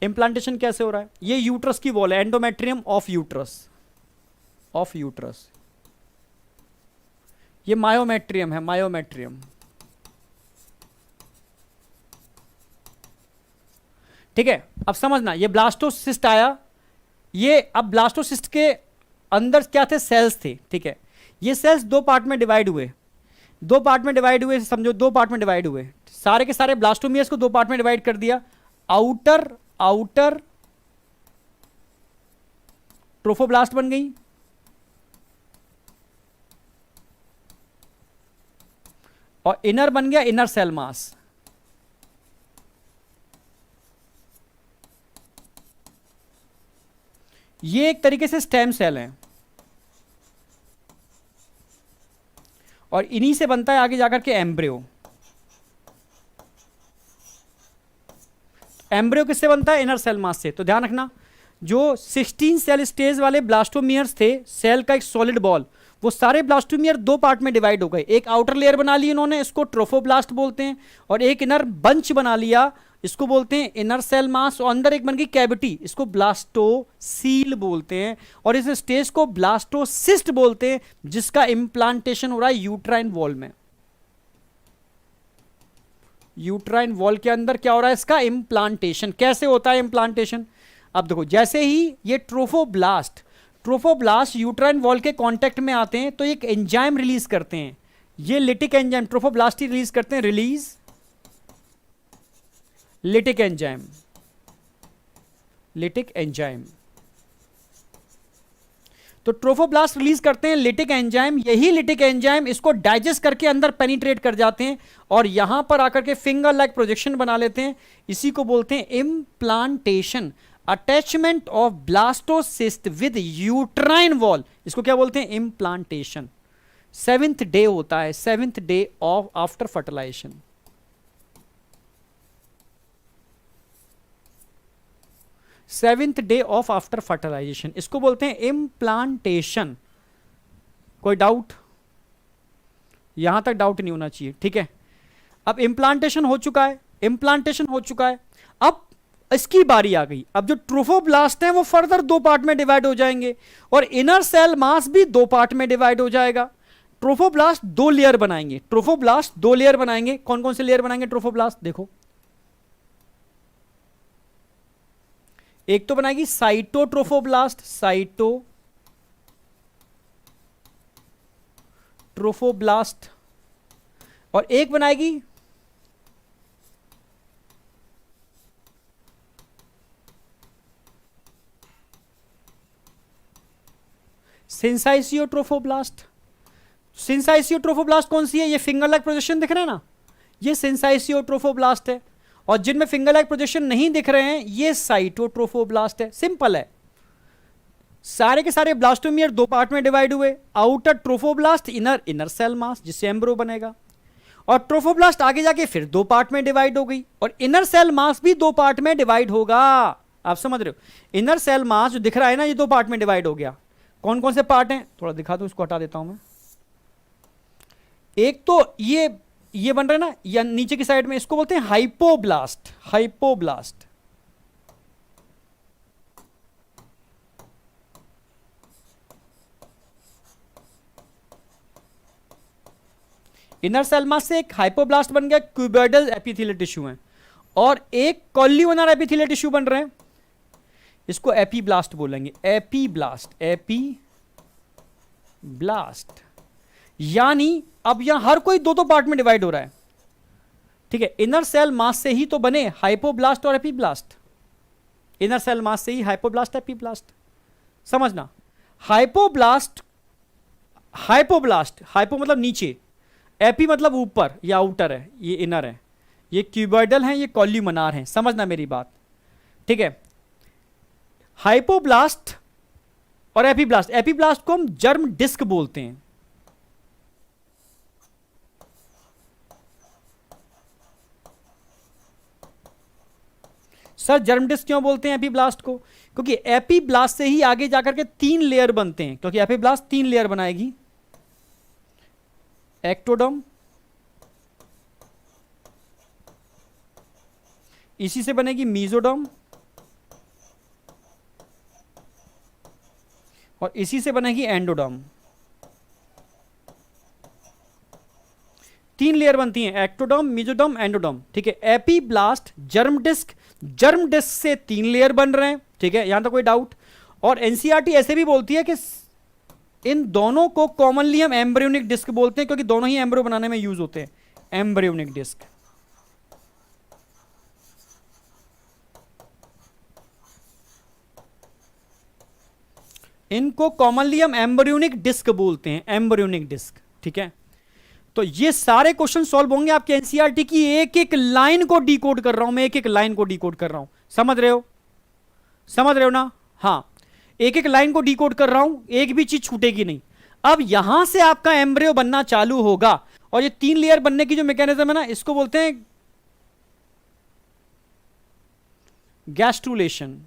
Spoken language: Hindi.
इम्प्लांटेशन कैसे हो रहा है? ये यूट्रस की वॉल है, endometrium of uterus, of uterus. ये मायोमेट्रियम है, मायोमेट्रियम। ठीक है, अब समझना, ये ब्लास्टोसिस्ट आया, ये अब ब्लास्टोसिस्ट के अंदर क्या थे? सेल्स थे। ठीक है, ये सेल्स दो पार्ट में डिवाइड हुए, दो पार्ट में डिवाइड हुए, समझो दो पार्ट में डिवाइड हुए, सारे के सारे ब्लास्टोमियर्स को दो पार्ट में डिवाइड कर दिया। आउटर आउटर ट्रोफोब्लास्ट बन गई, और इनर बन गया इनर सेल मास। ये एक तरीके से स्टेम सेल है, और इन्हीं से बनता है आगे जाकर के एम्ब्रियो। एम्ब्रियो किससे बनता है? इनर सेल मास से। तो ध्यान रखना, जो 16 सेल स्टेज वाले ब्लास्टोमियर्स थे, सेल का एक सॉलिड बॉल, वो सारे ब्लास्टोमियर दो पार्ट में डिवाइड हो गए। एक आउटर लेयर बना ली इन्होंने, इसको ट्रोफोब्लास्ट बोलते हैं, और एक इनर बंच बना लिया, इसको बोलते हैं इनर सेल मास, और अंदर एक बन गई कैविटी, इसको ब्लास्टोसील बोलते हैं, और इस स्टेज को ब्लास्टोसिस्ट बोलते हैं, जिसका इंप्लांटेशन हो रहा है यूट्राइन वॉल में। यूट्राइन वॉल के अंदर क्या हो रहा है? इसका इंप्लांटेशन। कैसे होता है इंप्लांटेशन? अब देखो, जैसे ही ये ट्रोफोब्लास्ट यूट्राइन वॉल के कांटेक्ट में आते हैं, तो एक एंजाइम रिलीज करते हैं, ये लिटिक एंजाइम ट्रोफोब्लास्ट ही रिलीज करते हैं, release lytic enzyme, lytic enzyme. तो ट्रोफोब्लास्ट रिलीज करते हैं लिटिक एंजाइम, यही लिटिक एंजाइम इसको डाइजेस्ट करके अंदर पेनिट्रेट कर जाते हैं, और यहां पर आकर के फिंगर लाइक प्रोजेक्शन बना लेते हैं। इसी को बोलते हैं implantation, attachment of blastocyst with uterine wall, इसको क्या बोलते हैं? इम्प्लांटेशन। 7th डे होता है, 7th day of after fertilisation. Seventh day of after fertilisation, इसको बोलते हैं इम्प्लांटेशन। कोई डाउट? यहां तक डाउट नहीं होना चाहिए। ठीक है, अब इम्प्लांटेशन हो चुका है, इम्प्लांटेशन हो चुका है, अब इसकी बारी आ गई। अब जो ट्रोफोब्लास्ट हैं वो फर्दर दो पार्ट में डिवाइड हो जाएंगे, और इनर सेल मास भी दो पार्ट में डिवाइड हो जाएगा। ट्रोफोब्लास्ट दो लेयर बनाएंगे, ट्रोफोब्लास्ट दो लेयर बनाएंगे। कौन कौन से लेयर बनाएंगे ट्रोफोब्लास्ट? देखो, एक तो बनाएगी साइटोट्रोफोब्लास्ट, साइटोट्रोफोब्लास्ट, और एक बनाएगी सिंसाइसियोट्रोफोब्लास्ट। सिंसाइसियोट्रोफोब्लास्ट कौन सी है? ये फिंगर लाइक प्रोजेक्शन दिख रहे हैं ना, ये सिंसाइसियोट्रोफोब्लास्ट है, और जिनमें फिंगर लाइक प्रोजेक्शन नहीं दिख रहे हैं ये साइटोट्रोफोब्लास्ट है। सिंपल है, सारे के सारे ब्लास्टोमियर दो पार्ट में डिवाइड हुए, outer trophoblast, inner cell mass जिससे एम्ब्रो बनेगा, और ट्रोफोब्लास्ट आगे जाके फिर दो पार्ट में डिवाइड हो गई, और इनर सेल मास भी दो पार्ट में डिवाइड होगा। आप समझ रहे हो? इनर सेल मास जो दिख रहा है ना, ये दो पार्ट में डिवाइड हो गया। कौन कौन से पार्ट हैं? थोड़ा दिखा दो, इसको हटा देता हूं मैं। एक तो ये बन रहा है ना, या नीचे की साइड में, इसको बोलते हैं hypoblast, hypoblast. Inner cell mass से एक हाइपोब्लास्ट बन गया, क्यूबोइडल एपिथेलियल टिश्यू है, और एक कॉल्यूमनर एपिथेलियल टिश्यू बन रहे हैं, इसको एपीब्लास्ट बोलेंगे, एपीब्लास्ट, एपीब्लास्ट। यानी अब यहां हर कोई दो दो पार्ट में डिवाइड हो रहा है। ठीक है, इनर सेल मास से ही तो बने हाइपोब्लास्ट और एपीब्लास्ट, इनर सेल मास से ही हाइपोब्लास्ट एपीब्लास्ट। समझना, हाइपोब्लास्ट, हाइपोब्लास्ट, हाइपो मतलब नीचे, एपी मतलब ऊपर या आउटर है, ये इनर है, ये क्यूबॉइडल है, ये कॉल्यूमनार है। समझना मेरी बात, ठीक है। हाइपोब्लास्ट और एपीब्लास्ट, एपीब्लास्ट को हम जर्म डिस्क बोलते हैं। सर जर्म डिस्क क्यों बोलते हैं एपीब्लास्ट को? क्योंकि एपीब्लास्ट से ही आगे जाकर के तीन लेयर बनते हैं, क्योंकि एपीब्लास्ट तीन लेयर बनाएगी, एक्टोडर्म, इसी से बनेगी मीजोडर्म, और इसी से बनेगी एंडोडर्म। 3 लेयर बनती हैं, एक्टोडर्म, मेसोडर्म, एंडोडर्म, ठीक है। Epiblast, germ disc, germ disc से 3 लेयर बन रहे हैं, ठीक है, यहां तक कोई डाउट। और एनसीईआरटी ऐसे भी बोलती है कि इन दोनों को कॉमनली हम एम्ब्रियोनिक डिस्क बोलते हैं, क्योंकि दोनों ही एम्ब्रियो बनाने में यूज होते हैं, एम्ब्रियोनिक डिस्क। इनको कॉमनली हम एम्ब्रियोनिक डिस्क बोलते हैं, एम्ब्रियोनिक डिस्क, ठीक है। तो ये सारे क्वेश्चन सॉल्व होंगे आपके एनसीईआरटी की, एक एक लाइन को डिकोड कर रहा हूं मैं, एक एक लाइन को डिकोड कर रहा हूं, समझ रहे हो, समझ रहे हो ना? हाँ, एक एक लाइन को डिकोड कर रहा हूं, एक भी चीज छूटेगी नहीं। अब यहां से आपका एम्ब्रियो बनना चालू होगा, और ये 3 लेयर बनने की जो मैकेनिज्म है ना, इसको बोलते हैं गैस्ट्रुलेशन।